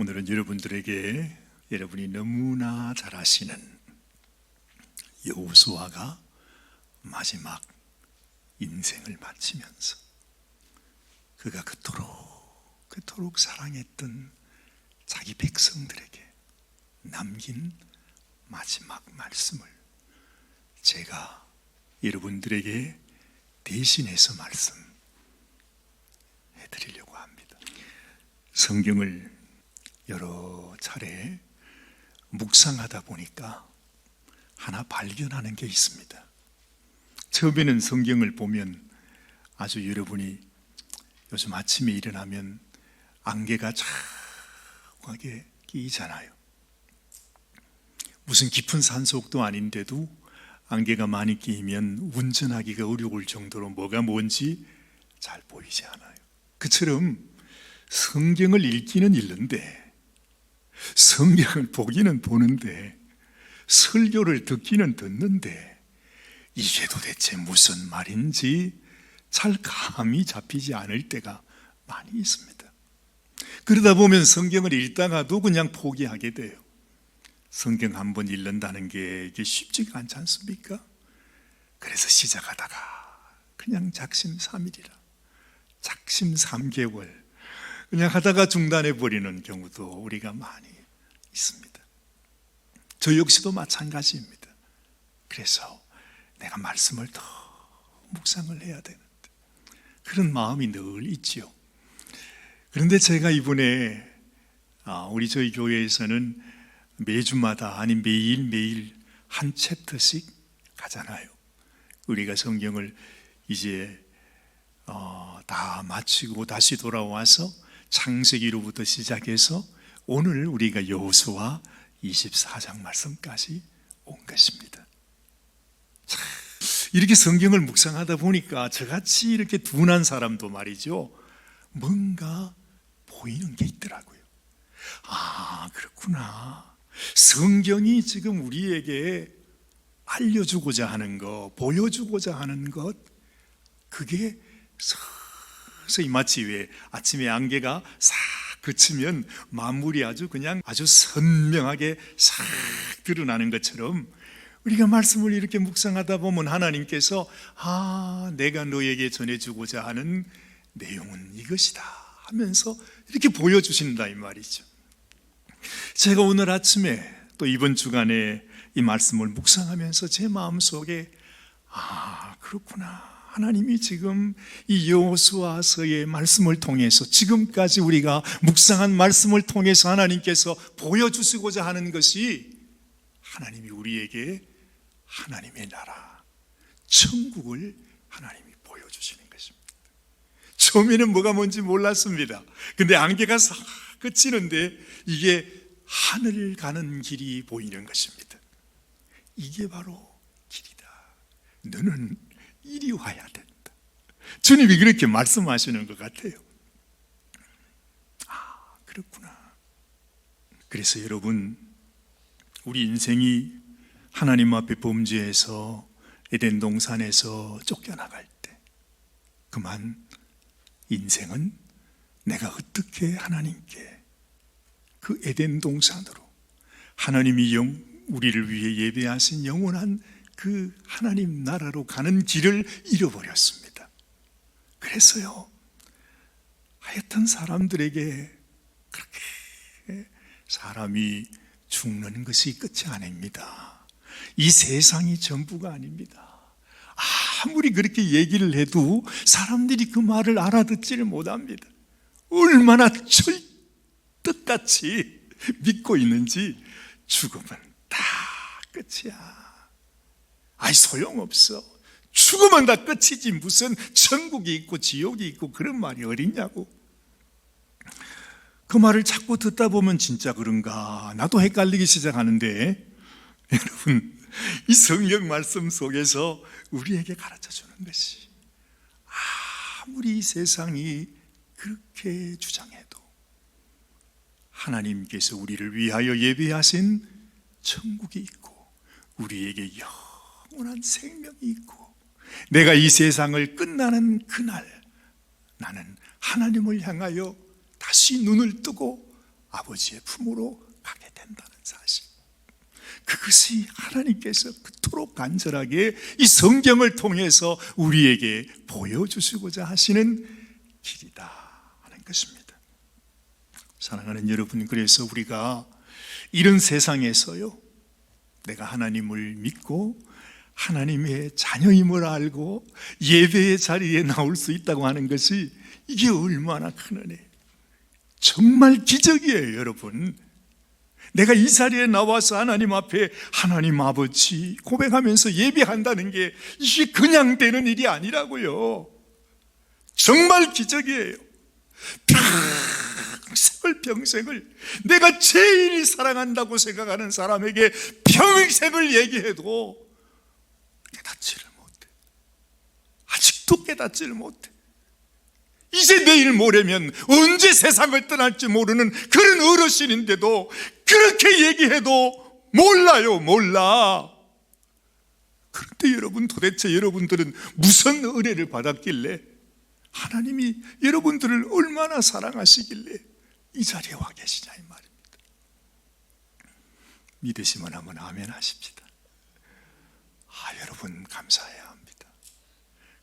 오늘은 여러분들에게 여러분이 너무나 잘 아시는 여호수아가 마지막 인생을 마치면서 그가 그토록 사랑했던 자기 백성들에게 남긴 마지막 말씀을 제가 여러분들에게 대신해서 말씀해 드리려고 합니다. 성경을 여러 차례 묵상하다 보니까 하나 발견하는 게 있습니다. 처음에는 성경을 보면 아주 여러분이 요즘 아침에 일어나면 안개가 쫙하게 끼잖아요. 무슨 깊은 산속도 아닌데도 안개가 많이 끼면 운전하기가 어려울 정도로 뭐가 뭔지 잘 보이지 않아요. 그처럼 성경을 읽기는 읽는데 성경을 보기는 보는데 설교를 듣기는 듣는데 이게 도대체 무슨 말인지 잘 감이 잡히지 않을 때가 많이 있습니다. 그러다 보면 성경을 읽다가도 그냥 포기하게 돼요. 성경 한번 읽는다는 게 이게 쉽지가 않지 않습니까? 그래서 시작하다가 그냥 작심삼일이라 작심 3개월 그냥 하다가 중단해 버리는 경우도 우리가 많이 있습니다. 저 역시도 마찬가지입니다. 그래서 내가 말씀을 더 묵상을 해야 되는데 그런 마음이 늘 있지요. 그런데 제가 이번에 우리 저희 교회에서는 매주마다 아니 매일 한 챕터씩 가잖아요. 우리가 성경을 이제 다 마치고 다시 돌아와서 창세기로부터 시작해서 오늘 우리가 여호수아 24장 말씀까지 온 것입니다. 이렇게 성경을 묵상하다 보니까 저같이 이렇게 둔한 사람도 말이죠, 뭔가 보이는 게 있더라고요. 그렇구나. 성경이 지금 우리에게 알려주고자 하는 것, 보여주고자 하는 것, 그게 서서히 마치 왜 아침에 안개가 싹 그치면 만물이 아주 선명하게 싹 드러나는 것처럼 우리가 말씀을 이렇게 묵상하다 보면 하나님께서 내가 너에게 전해주고자 하는 내용은 이것이다 하면서 이렇게 보여주신다 이 말이죠. 제가 오늘 아침에 또 이번 주간에 이 말씀을 묵상하면서 제 마음속에 그렇구나. 하나님이 지금 이 여호수아서의 말씀을 통해서 지금까지 우리가 묵상한 말씀을 통해서 하나님께서 보여주시고자 하는 것이 하나님이 우리에게 하나님의 나라, 천국을 하나님이 보여주시는 것입니다. 처음에는 뭐가 뭔지 몰랐습니다. 근데 안개가 싹 그치는데 이게 하늘을 가는 길이 보이는 것입니다. 이게 바로 길이다. 너는 이리 와야 된다. 주님이 그렇게 말씀하시는 것 같아요. 그렇구나. 그래서 여러분, 우리 인생이 하나님 앞에 범죄해서 에덴 동산에서 쫓겨나갈 때 그만 인생은 내가 어떻게 하나님께 그 에덴 동산으로 하나님이 우리를 위해 예배하신 영원한 그 하나님 나라로 가는 길을 잃어버렸습니다. 그래서요, 하여튼 사람들에게 그렇게 사람이 죽는 것이 끝이 아닙니다. 이 세상이 전부가 아닙니다. 아무리 그렇게 얘기를 해도 사람들이 그 말을 알아듣지를 못합니다. 얼마나 철떡같이 믿고 있는지 죽음은 다 끝이야. 소용없어. 죽으면 다 끝이지 무슨 천국이 있고 지옥이 있고 그런 말이 어딨냐고. 그 말을 자꾸 듣다 보면 진짜 그런가 나도 헷갈리기 시작하는데, 여러분, 이 성경 말씀 속에서 우리에게 가르쳐주는 것이 아무리 이 세상이 그렇게 주장해도 하나님께서 우리를 위하여 예비하신 천국이 있고 우리에게 영원한 생명이 있고 내가 이 세상을 끝나는 그날 나는 하나님을 향하여 다시 눈을 뜨고 아버지의 품으로 가게 된다는 사실, 그것이 하나님께서 그토록 간절하게 이 성경을 통해서 우리에게 보여주시고자 하시는 길이다 하는 것입니다. 사랑하는 여러분, 그래서 우리가 이런 세상에서요, 내가 하나님을 믿고 하나님의 자녀임을 알고 예배의 자리에 나올 수 있다고 하는 것이 이게 얼마나 큰 은혜예요. 정말 기적이에요. 여러분, 내가 이 자리에 나와서 하나님 앞에 하나님 아버지 고백하면서 예배한다는 게 이게 그냥 되는 일이 아니라고요. 정말 기적이에요. 평생을 내가 제일 사랑한다고 생각하는 사람에게 평생을 얘기해도 깨닫지를 못해. 아직도 깨닫지를 못해. 이제 내일 모레면 언제 세상을 떠날지 모르는 그런 어르신인데도 그렇게 얘기해도 몰라요. 몰라. 그런데 여러분, 도대체 여러분들은 무슨 은혜를 받았길래, 하나님이 여러분들을 얼마나 사랑하시길래 이 자리에 와 계시냐 이 말입니다. 믿으시면 한번 아멘 하십시다. 여러분, 감사해야 합니다.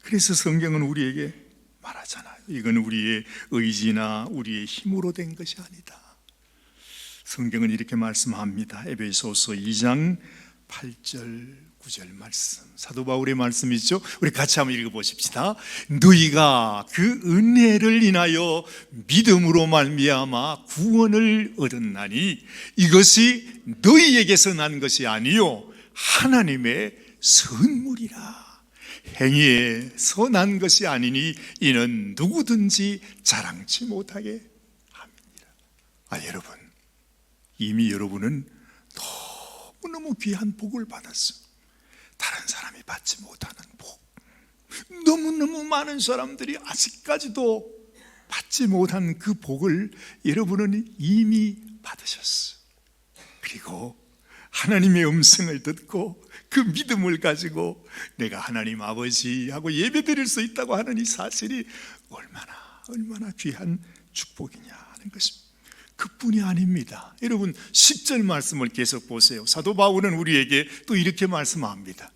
그래서 성경은 우리에게 말하잖아요. 이건 우리의 의지나 우리의 힘으로 된 것이 아니다. 성경은 이렇게 말씀합니다. 에베소서 2장 8절 9절 말씀, 사도 바울의 말씀이죠. 우리 같이 한번 읽어보십시다. 너희가 그 은혜를 인하여 믿음으로 말미암아 구원을 얻었나니 이것이 너희에게서 난 것이 아니요 하나님의 선물이라. 행위에서 난 것이 아니니 이는 누구든지 자랑치 못하게 함이니라. 여러분, 이미 여러분은 너무너무 귀한 복을 받았어. 다른 사람이 받지 못하는 복, 너무너무 많은 사람들이 아직까지도 받지 못한 그 복을 여러분은 이미 받으셨어. 그리고 하나님의 음성을 듣고 그 믿음을 가지고 내가 하나님 아버지하고 예배드릴 수 있다고 하는 이 사실이 얼마나 귀한 축복이냐 하는 것입니다. 그뿐이 아닙니다. 여러분, 10절 말씀을 계속 보세요. 사도 바울은 우리에게 또 이렇게 말씀합니다.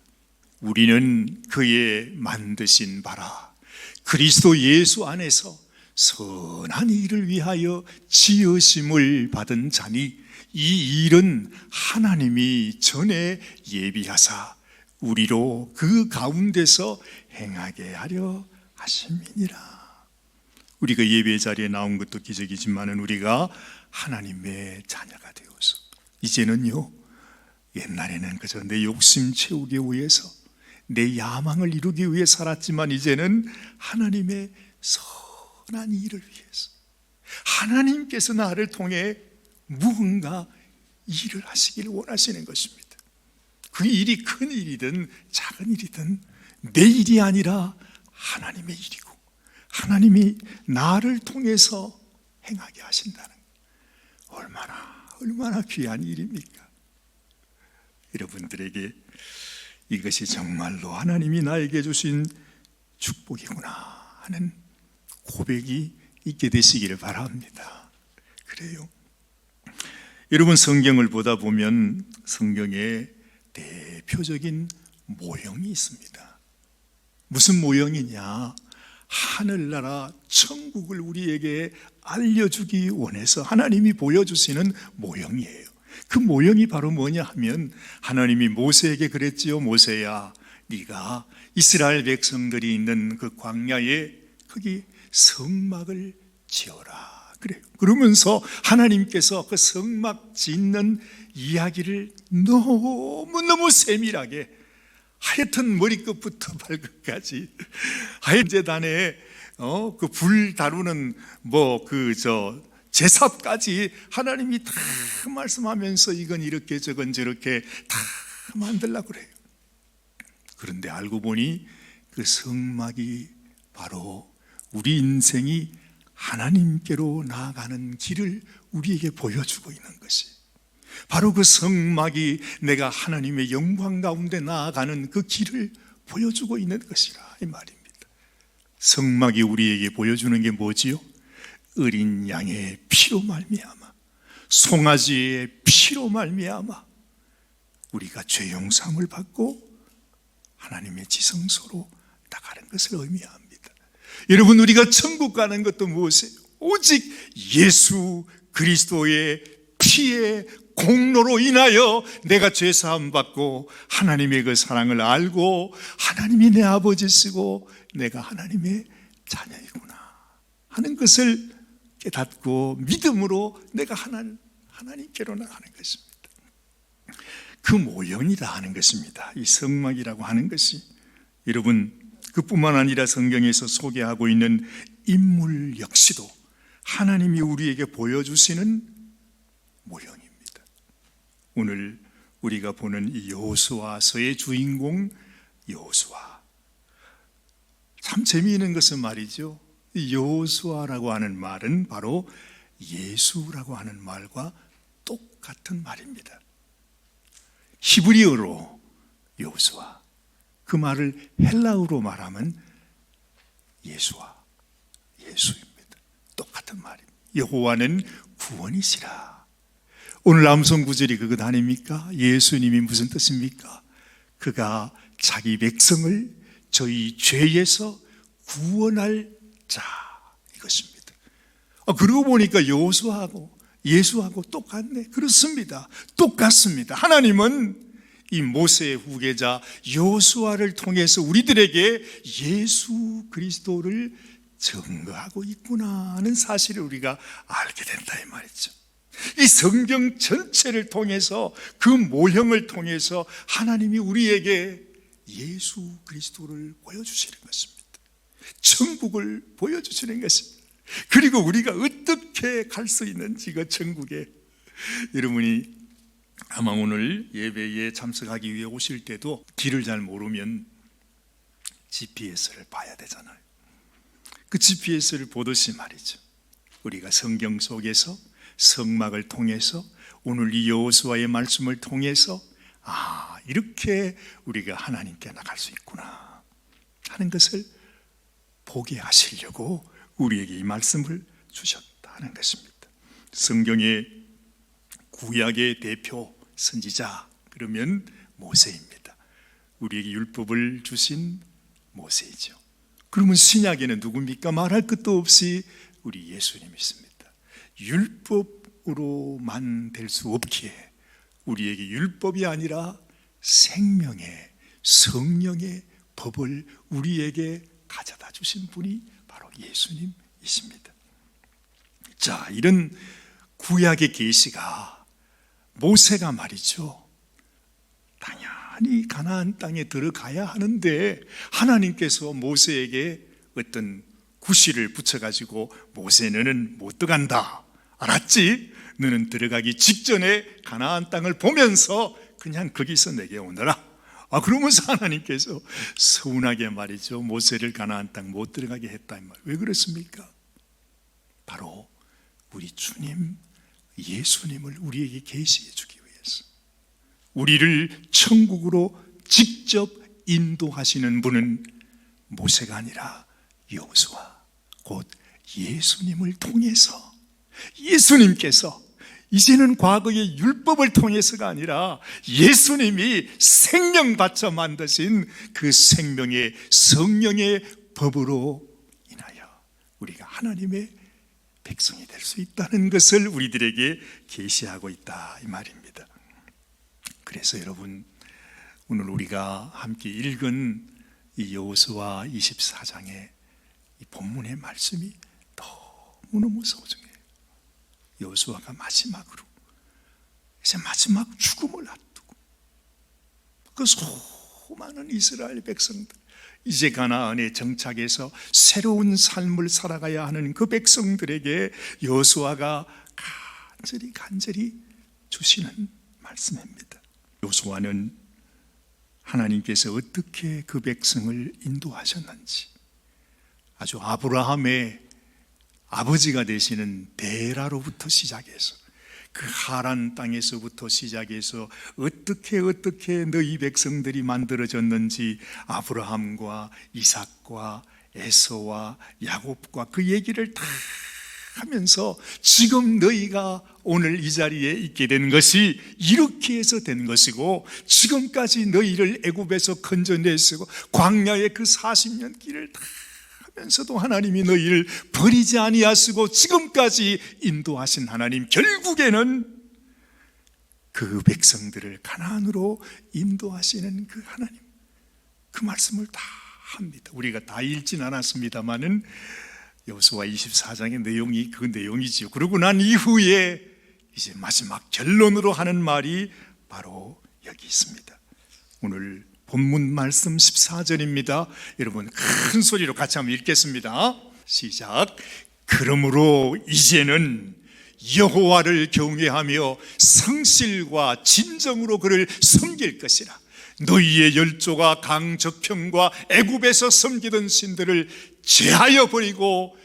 우리는 그의 만드신 바라 그리스도 예수 안에서 선한 일을 위하여 지으심을 받은 자니 이 일은 하나님이 전에 예비하사 우리로 그 가운데서 행하게 하려 하심이니라. 우리가 예배 자리에 나온 것도 기적이지만 우리가 하나님의 자녀가 되어서 이제는요, 옛날에는 그저 내 욕심 채우기 위해서 내 야망을 이루기 위해 살았지만 이제는 하나님의 선한 일을 위해서 하나님께서 나를 통해 무언가 일을 하시기를 원하시는 것입니다. 그 일이 큰 일이든 작은 일이든 내 일이 아니라 하나님의 일이고 하나님이 나를 통해서 행하게 하신다는 얼마나 귀한 일입니까? 여러분들에게 이것이 정말로 하나님이 나에게 주신 축복이구나 하는 고백이 있게 되시기를 바랍니다. 그래요. 여러분, 성경을 보다 보면 성경에 대표적인 모형이 있습니다. 무슨 모형이냐? 하늘나라 천국을 우리에게 알려주기 원해서 하나님이 보여주시는 모형이에요. 그 모형이 바로 뭐냐 하면 하나님이 모세에게 그랬지요. 모세야, 네가 이스라엘 백성들이 있는 그 광야에 거기 성막을 지어라. 그래요. 그러면서 하나님께서 그 성막 짓는 이야기를 너무너무 세밀하게 하여튼 머리끝부터 발끝까지 하얀 재단에 그 불 다루는 제삽까지 하나님이 다 말씀하면서 이건 이렇게 저건 저렇게 다 만들려고 그래요. 그런데 알고 보니 그 성막이 바로 우리 인생이 하나님께로 나아가는 길을 우리에게 보여주고 있는 것이, 바로 그 성막이 내가 하나님의 영광 가운데 나아가는 그 길을 보여주고 있는 것이라 이 말입니다. 성막이 우리에게 보여주는 게 뭐지요? 어린 양의 피로 말미암아 송아지의 피로 말미암아 우리가 죄 용서함을 받고 하나님의 지성소로 나가는 것을 의미합니다. 여러분, 우리가 천국 가는 것도 무엇이에요? 오직 예수 그리스도의 피의 공로로 인하여 내가 죄 사함 받고 하나님의 그 사랑을 알고 하나님이 내 아버지시고 내가 하나님의 자녀이구나 하는 것을 깨닫고 믿음으로 내가 하나님께로 나가는 것입니다. 그 모형이라 하는 것입니다. 이 성막이라고 하는 것이, 여러분, 그뿐만 아니라 성경에서 소개하고 있는 인물 역시도 하나님이 우리에게 보여주시는 모형입니다. 오늘 우리가 보는 이 여호수아서의 주인공 여호수아, 참 재미있는 것은 말이죠, 이 여호수아라고 하는 말은 바로 예수라고 하는 말과 똑같은 말입니다. 히브리어로 여호수아, 그 말을 헬라어로 말하면 예수아, 예수입니다. 똑같은 말입니다. 여호와는 구원이시라. 오늘 암송 구절이 그것 아닙니까? 예수님이 무슨 뜻입니까? 그가 자기 백성을 저희 죄에서 구원할 자, 이것입니다. 그러고 보니까 여호수아하고 예수하고 똑같네. 그렇습니다. 똑같습니다. 하나님은 이 모세의 후계자 여호수아를 통해서 우리들에게 예수 그리스도를 증거하고 있구나 하는 사실을 우리가 알게 된다 이 말이죠. 이 성경 전체를 통해서, 그 모형을 통해서 하나님이 우리에게 예수 그리스도를 보여주시는 것입니다. 천국을 보여주시는 것입니다. 그리고 우리가 어떻게 갈 수 있는지, 그 천국에, 여러분이 아마 오늘 예배에 참석하기 위해 오실 때도 길을 잘 모르면 GPS를 봐야 되잖아요. 그 GPS를 보듯이 말이죠, 우리가 성경 속에서 성막을 통해서 오늘 이 여호수아의 말씀을 통해서 이렇게 우리가 하나님께 나갈 수 있구나 하는 것을 보게 하시려고 우리에게 이 말씀을 주셨다는 것입니다. 성경의 구약의 대표 선지자 그러면 모세입니다. 우리에게 율법을 주신 모세이죠. 그러면 신약에는 누굽니까? 말할 것도 없이 우리 예수님이 있습니다. 율법으로만 될 수 없기에 우리에게 율법이 아니라 생명의 성령의 법을 우리에게 가져다 주신 분이 바로 예수님이십니다. 자, 이런 구약의 계시가 모세가 말이죠, 당연히 가나안 땅에 들어가야 하는데 하나님께서 모세에게 어떤 구실을 붙여가지고 모세, 너는 못 들어간다, 알았지? 너는 들어가기 직전에 가나안 땅을 보면서 그냥 거기서 내게 오너라. 그러면서 하나님께서 서운하게 말이죠, 모세를 가나안 땅 못 들어가게 했다. 왜 그렇습니까? 바로 우리 주님 예수님을 우리에게 계시해 주기 위해서, 우리를 천국으로 직접 인도하시는 분은 모세가 아니라 여호수아, 곧 예수님을 통해서, 예수님께서 이제는 과거의 율법을 통해서가 아니라 예수님이 생명 받쳐 만드신 그 생명의 성령의 법으로 인하여 우리가 하나님의 백성이 될 수 있다는 것을 우리들에게 계시하고 있다 이 말입니다. 그래서 여러분, 오늘 우리가 함께 읽은 이 여호수아 24장의 이 본문의 말씀이 너무너무 소중해요. 여호수아가 마지막으로, 이제 마지막 죽음을 앞두고 그 수많은 이스라엘 백성들, 이제 가나안에 정착해서 새로운 삶을 살아가야 하는 그 백성들에게 여호수아가 간절히 주시는 말씀입니다. 여호수아는 하나님께서 어떻게 그 백성을 인도하셨는지, 아주 아브라함의 아버지가 되시는 데라로부터 시작해서 그 하란 땅에서부터 시작해서 어떻게 너희 백성들이 만들어졌는지 아브라함과 이삭과 에서와 야곱과 그 얘기를 다 하면서 지금 너희가 오늘 이 자리에 있게 된 것이 이렇게 해서 된 것이고, 지금까지 너희를 애굽에서 건져내시고 광야의 그 40년 길을 다 하면서도 하나님이 너희를 버리지 아니하시고 지금까지 인도하신 하나님, 결국에는 그 백성들을 가나안으로 인도하시는 그 하나님, 그 말씀을 다 합니다. 우리가 다 읽진 않았습니다마는 여호수아 24장의 내용이 그 내용이지요. 그러고 난 이후에 이제 마지막 결론으로 하는 말이 바로 여기 있습니다. 오늘 본문 말씀 14절입니다. 여러분 큰 소리로 같이 한번 읽겠습니다. 시작. 그러므로 이제는 여호와를 경외하며 성실과 진정으로 그를 섬길 것이라. 너희의 열조가 강 저편과 애굽에서 섬기던 신들을 제하여 버리고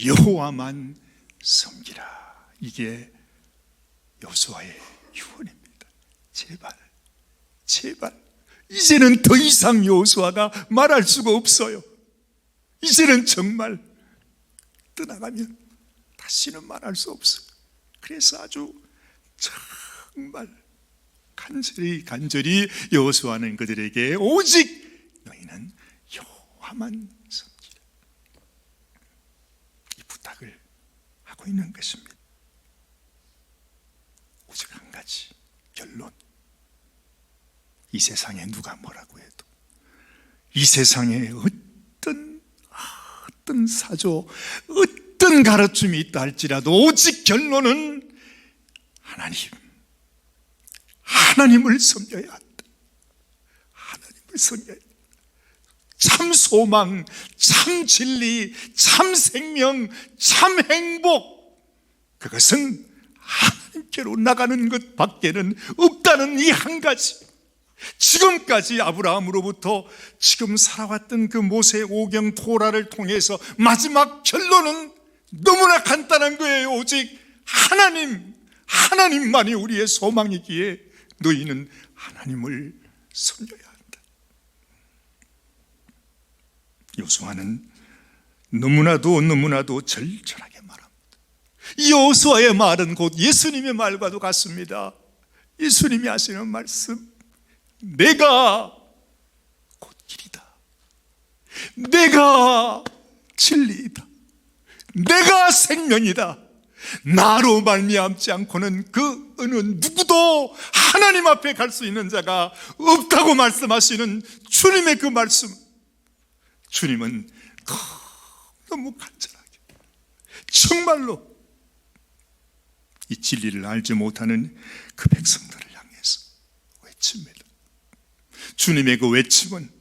여호와만 섬기라. 이게 여호수아의 유언입니다. 제발 이제는 더 이상 여호수아가 말할 수가 없어요. 이제는 정말 떠나가면 다시는 말할 수 없어요. 그래서 아주 정말 간절히 여호수아는 그들에게 오직 너희는 여호와만 섬기라, 이 부탁을 하고 있는 것입니다. 오직 한 가지 결론. 이 세상에 누가 뭐라고 해도, 이 세상에 어떤 사조, 어떤 가르침이 있다 할지라도 오직 결론은 하나님을 섬겨야 한다. 하나님을 섬겨야 한다. 참 소망, 참 진리, 참 생명, 참 행복, 그것은 하나님께로 나가는 것 밖에는 없다는 이 한 가지. 지금까지 아브라함으로부터 지금 살아왔던 그 모세 오경 토라를 통해서 마지막 결론은 너무나 간단한 거예요. 오직 하나님만이 우리의 소망이기에 너희는 하나님을 섬겨야 한다. 여호수아는 너무나도 절절하게 말합니다. 이 여호수아의 말은 곧 예수님의 말과도 같습니다. 예수님이 하시는 말씀, 내가 곧 길이다, 내가 진리이다, 내가 생명이다, 나로 말미암지 않고는 그 어느 누구도 하나님 앞에 갈 수 있는 자가 없다고 말씀하시는 주님의 그 말씀, 주님은 너무 간절하게 정말로 이 진리를 알지 못하는 그 백성들을 향해서 외칩니다. 주님의 그 외침은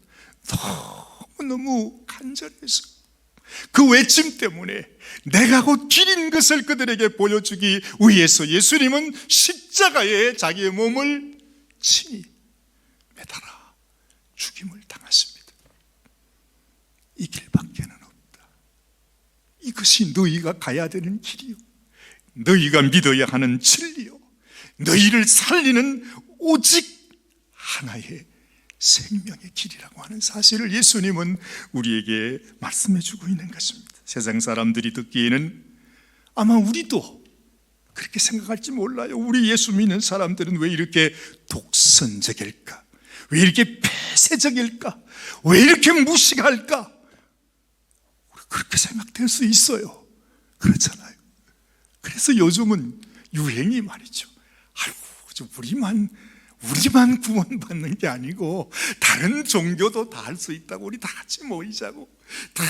너무 간절해서 그 외침 때문에 내가 곧 길인 것을 그들에게 보여주기 위해서 예수님은 십자가에 자기의 몸을 친히 매달아 죽임을 당하십니다. 이 길밖에는 없다. 이것이 너희가 가야 되는 길이요, 너희가 믿어야 하는 진리요, 너희를 살리는 오직 하나의 생명의 길이라고 하는 사실을 예수님은 우리에게 말씀해 주고 있는 것입니다. 세상 사람들이 듣기에는 아마 우리도 그렇게 생각할지 몰라요. 우리 예수 믿는 사람들은 왜 이렇게 독선적일까? 왜 이렇게 폐쇄적일까? 왜 이렇게 무식할까? 그렇게 생각될 수 있어요. 그렇잖아요. 그래서 요즘은 유행이 말이죠. 아이고, 우리만 구원받는 게 아니고 다른 종교도 다 할 수 있다고, 우리 다 같이 모이자고, 다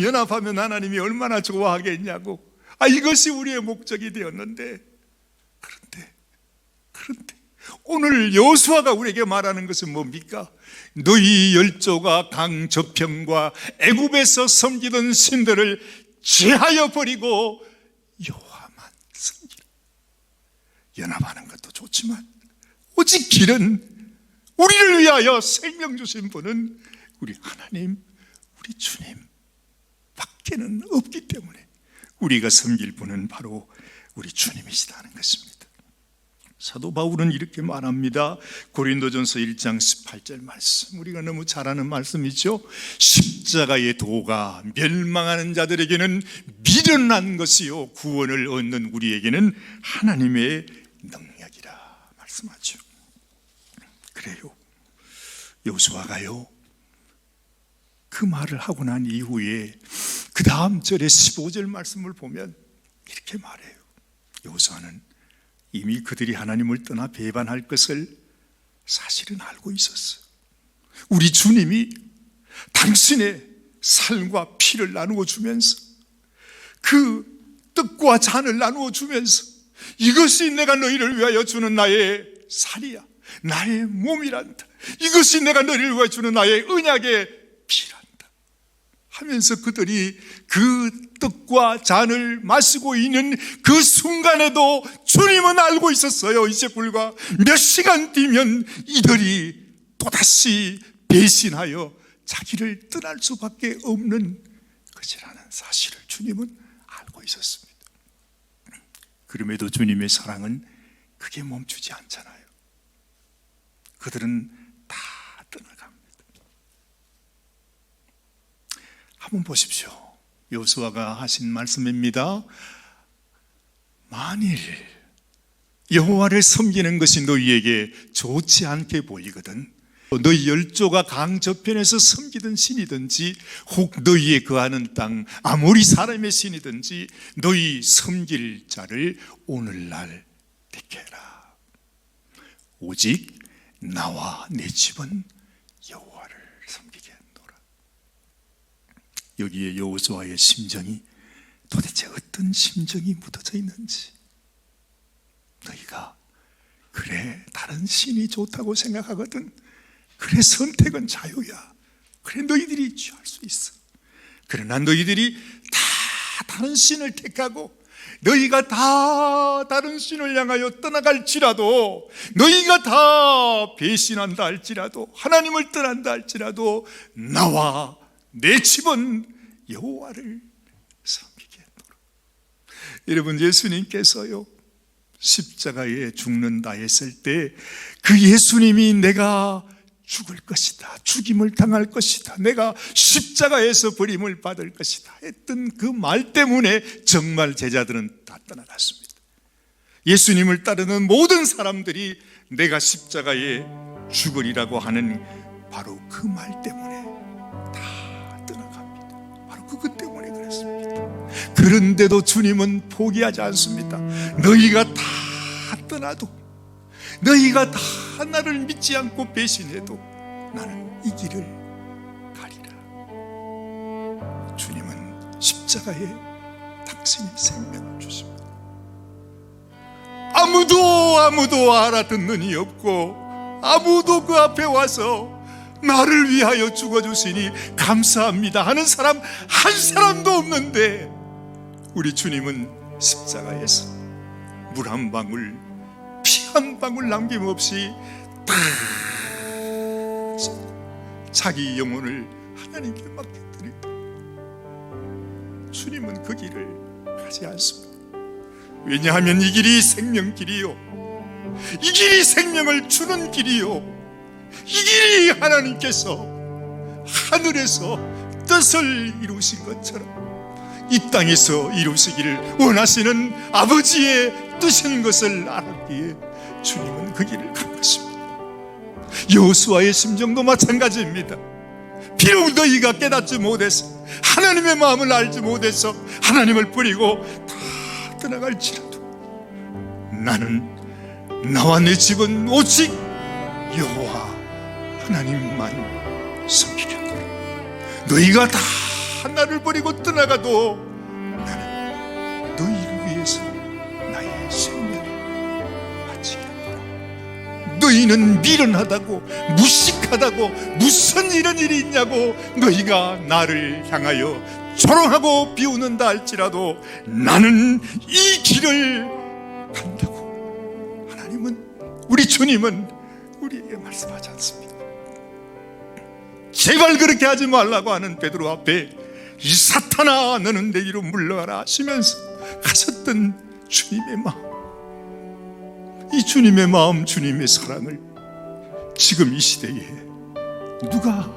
연합하면 하나님이 얼마나 좋아하겠냐고. 이것이 우리의 목적이 되었는데, 그런데 오늘 여호수아가 우리에게 말하는 것은 뭡니까? 너희 열조가 강 저편과 애굽에서 섬기던 신들을 제하여 버리고 여호와만 섬기라. 연합하는 것도 좋지만 오직 길은, 우리를 위하여 생명 주신 분은 우리 하나님, 우리 주님 밖에는 없기 때문에 우리가 섬길 분은 바로 우리 주님이시다는 것입니다. 사도 바울은 이렇게 말합니다. 고린도전서 1장 18절 말씀, 우리가 너무 잘 아는 말씀이죠. 십자가의 도가 멸망하는 자들에게는 미련한 것이요 구원을 얻는 우리에게는 하나님의 능력이라 말씀하죠. 그래요, 여호수아가요 그 말을 하고 난 이후에 그 다음 절의 15절 말씀을 보면 이렇게 말해요. 여호수아는 이미 그들이 하나님을 떠나 배반할 것을 사실은 알고 있었어. 우리 주님이 당신의 살과 피를 나누어 주면서 그 떡과 잔을 나누어 주면서 이것이 내가 너희를 위하여 주는 나의 살이야, 나의 몸이란다, 이것이 내가 너희를 위하여 주는 나의 언약의 피란다 하면서 그들이 그 떡과 잔을 마시고 있는 그 순간에도 주님은 알고 있었어요. 이제 불과 몇 시간 뒤면 이들이 또다시 배신하여 자기를 떠날 수밖에 없는 것이라는 사실을 주님은 알고 있었습니다. 그럼에도 주님의 사랑은 그게 멈추지 않잖아요. 그들은 다 떠나갑니다. 한번 보십시오. 여호수아가 하신 말씀입니다. 만일 여호와를 섬기는 것이 너희에게 좋지 않게 보이거든 너희 열조가 강 저편에서 섬기던 신이든지 혹 너희의 거하는 땅 아모리 사람의 신이든지 너희 섬길 자를 오늘날 택해라. 오직 나와 내 집은 여호와를 섬기게 하노라. 여기에 여호수아의 심정이 도대체 어떤 심정이 묻어져 있는지, 너희가 그래 다른 신이 좋다고 생각하거든, 그래 선택은 자유야, 그래 너희들이 취할 수 있어. 그러나 너희들이 다 다른 신을 택하고 너희가 다 다른 신을 향하여 떠나갈지라도, 너희가 다 배신한다 할지라도, 하나님을 떠난다 할지라도 나와 내 집은 여호와를 섬기게 하노라. 여러분, 예수님께서요 십자가에 죽는다 했을 때 그 예수님이 내가 죽을 것이다, 죽임을 당할 것이다, 내가 십자가에서 버림을 받을 것이다 했던 그 말 때문에 정말 제자들은 다 떠나갔습니다. 예수님을 따르는 모든 사람들이 내가 십자가에 죽으리라고 하는 바로 그 말 때문에 다 떠나갑니다. 바로 그것 때문에 그랬습니다. 그런데도 주님은 포기하지 않습니다. 너희가 다 떠나도, 너희가 다 나를 믿지 않고 배신해도 나는 이 길을 가리라. 주님은 십자가에 당신의 생명을 주십니다. 아무도 알아듣는 이 없고 아무도 그 앞에 와서 나를 위하여 죽어주시니 감사합니다 하는 사람 한 사람도 없는데, 우리 주님은 십자가에서 물 한 방울, 피 한 방울 남김없이 다 자기 영혼을 하나님께 맡겨드립니다. 주님은 그 길을 가지 않습니다. 왜냐하면 이 길이 생명길이요, 이 길이 생명을 주는 길이요, 이 길이 하나님께서 하늘에서 뜻을 이루신 것처럼 이 땅에서 이루시기를 원하시는 아버지의 뜻인 것을 알았기에 주님은 그 길을 간 것입니다. 여호수아의 심정도 마찬가지입니다. 비록 너희가 깨닫지 못해서, 하나님의 마음을 알지 못해서 하나님을 버리고 다 떠나갈지라도 나는, 나와 내 집은 오직 여호와 하나님만 섬기겠노라. 너희가 다 나를 버리고 떠나가도 나는 너희를 위해서 나의 생명을 바치겠노라. 너희는 미련하다고, 무식하다고, 무슨 이런 일이 있냐고 너희가 나를 향하여 조롱하고 비웃는다 할지라도 나는 이 길을 간다고 하나님은, 우리 주님은 우리에게 말씀하지 않습니다. 제발 그렇게 하지 말라고 하는 베드로 앞에 이 사탄아 너는 내 뒤로 물러가라 하시면서 가셨던 주님의 마음, 이 주님의 마음, 주님의 사랑을 지금 이 시대에 누가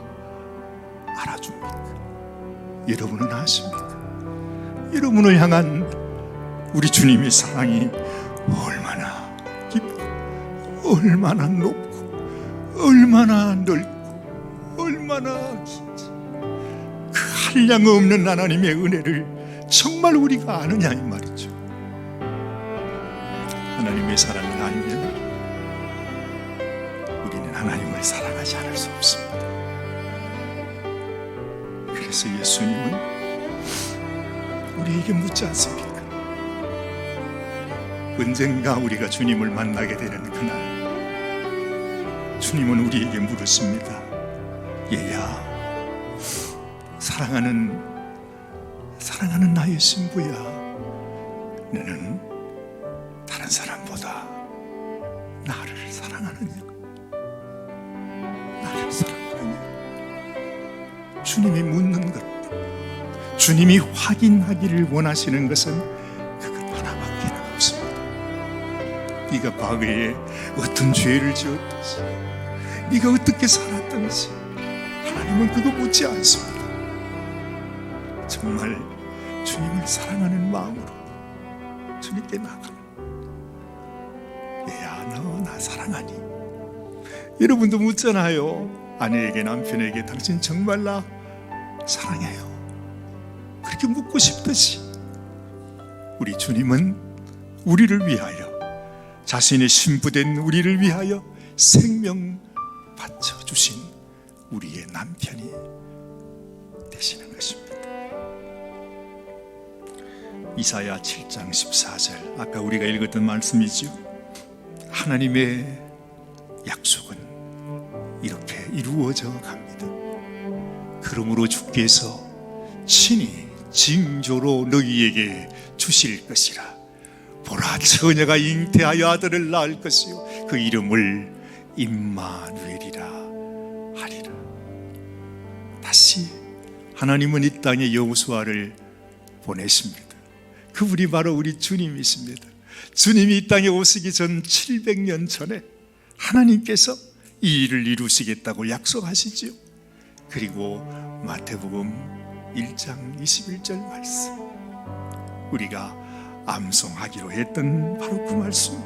알아줍니까? 여러분은 아십니까? 여러분을 향한 우리 주님의 사랑이 얼마나 깊고 얼마나 높고 얼마나 넓고 얼마나 긴지, 그 한량 없는 하나님의 은혜를 정말 우리가 아느냐 이 말이죠. 하나님의 사랑을 알면 우리는 하나님을 사랑하지 않을 수 없습니다. 그래서 예수님은 우리에게 묻지 않습니까? 언젠가 우리가 주님을 만나게 되는 그날, 주님은 우리에게 물으십니다. 얘야, 사랑하는 나의 신부야, 너는 다른 사람보다 나를 사랑하느냐? 나를 사랑하느냐? 주님이 묻는 것, 주님이 확인하기를 원하시는 것은 그것 하나밖에 없습니다. 네가 과거에 어떤 죄를 지었든지, 네가 어떻게 살았든지 하나님은 그거 묻지 않습니다. 정말 주님을 사랑하는 마음으로 주님께 나가는, 얘야 너 나 사랑하니? 여러분도 묻잖아요. 아내에게, 남편에게 당신 정말 나 사랑해요? 그렇게 묻고 싶듯이 우리 주님은 우리를 위하여, 자신의 신부된 우리를 위하여 생명 바쳐주신 우리의 남편이 되시는 것입니다. 이사야 7장 14절, 아까 우리가 읽었던 말씀이죠. 하나님의 약속은 이렇게 이루어져 갑니다. 그러므로 주께서 친히 징조로 너희에게 주실 것이라. 보라, 처녀가 잉태하여 아들을 낳을 것이요 그 이름을 임마누엘이라 하리라. 다시 하나님은 이 땅에 여호수아를 보내십니다. 그분이 바로 우리 주님이십니다. 주님이 이 땅에 오시기 전 700년 전에 하나님께서 이 일을 이루시겠다고 약속하시지요. 그리고 마태복음 1장 21절 말씀, 우리가 암송하기로 했던 바로 그 말씀,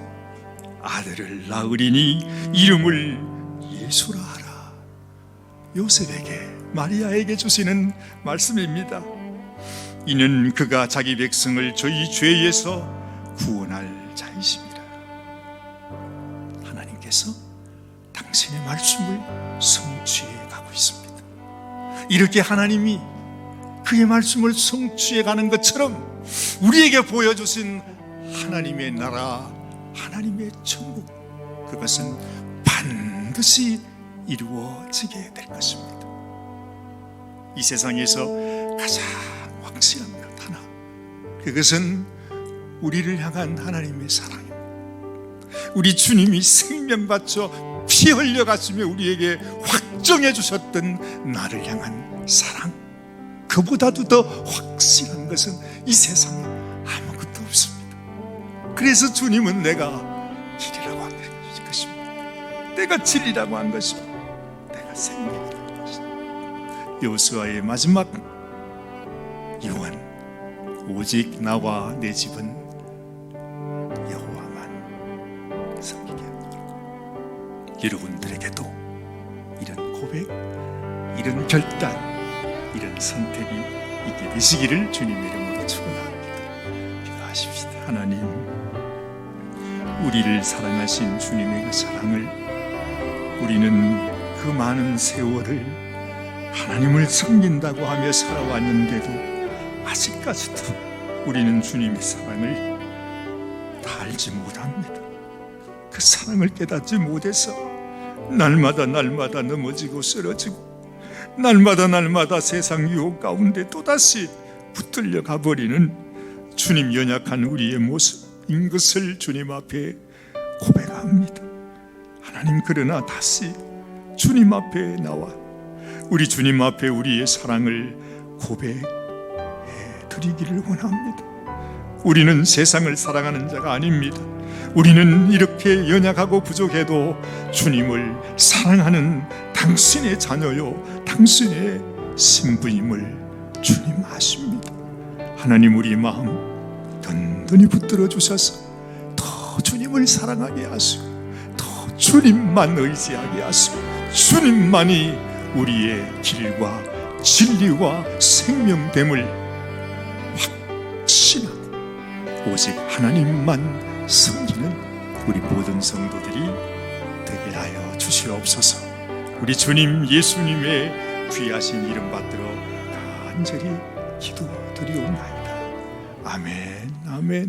아들을 낳으리니 이름을 예수라 하라. 요셉에게, 마리아에게 주시는 말씀입니다. 이는 그가 자기 백성을 저희 죄에서 구원할 자이십니다. 하나님께서 당신의 말씀을 성취해 가고 있습니다. 이렇게 하나님이 그의 말씀을 성취해 가는 것처럼 우리에게 보여주신 하나님의 나라, 하나님의 천국, 그것은 반드시 이루어지게 될 것입니다. 이 세상에서 가장 확실한 것 하나, 그것은 우리를 향한 하나님의 사랑입니다. 우리 주님이 생명 바쳐 피 흘려 가시며 우리에게 확정해 주셨던 나를 향한 사랑, 그보다도 더 확실한 것은 이 세상에 아무것도 없습니다. 그래서 주님은 내가 길이라고 한 것입니다. 내가 진리라고 한 것입니다. 내가 생명이라고 한 것입니다. 여호수아의 마지막 유언, 오직 나와 내 집은 여호와만 섬기게 하노라. 여러분들에게도 이런 고백, 이런 결단, 이런 선택이 있게 되시기를 주님의 이름으로 축원합니다. 기도하십시다. 하나님, 우리를 사랑하신 주님의 그 사랑을, 우리는 그 많은 세월을 하나님을 섬긴다고 하며 살아왔는데도 아직까지도 우리는 주님의 사랑을 다 알지 못합니다. 그 사랑을 깨닫지 못해서 날마다 넘어지고 쓰러지고, 날마다 세상 유혹 가운데 또다시 붙들려 가버리는 주님 연약한 우리의 모습인 것을 주님 앞에 고백합니다. 하나님, 그러나 다시 주님 앞에 나와 우리 주님 앞에 우리의 사랑을 고백해 드리기를 원합니다. 우리는 세상을 사랑하는 자가 아닙니다. 우리는 이렇게 연약하고 부족해도 주님을 사랑하는 당신의 자녀요, 당신의 신부임을 주님 아십니다. 하나님, 우리 마음 든든히 붙들어 주셔서 더 주님을 사랑하게 하시고 더 주님만 의지하게 하시고 주님만이 우리의 길과 진리와 생명됨을 확신하고 오직 하나님만 섬기는 우리 모든 성도들이 되게 하여 주시옵소서. 우리 주님 예수님의 귀하신 이름 받들어 간절히 기도드리옵나이다. 아멘, 아멘.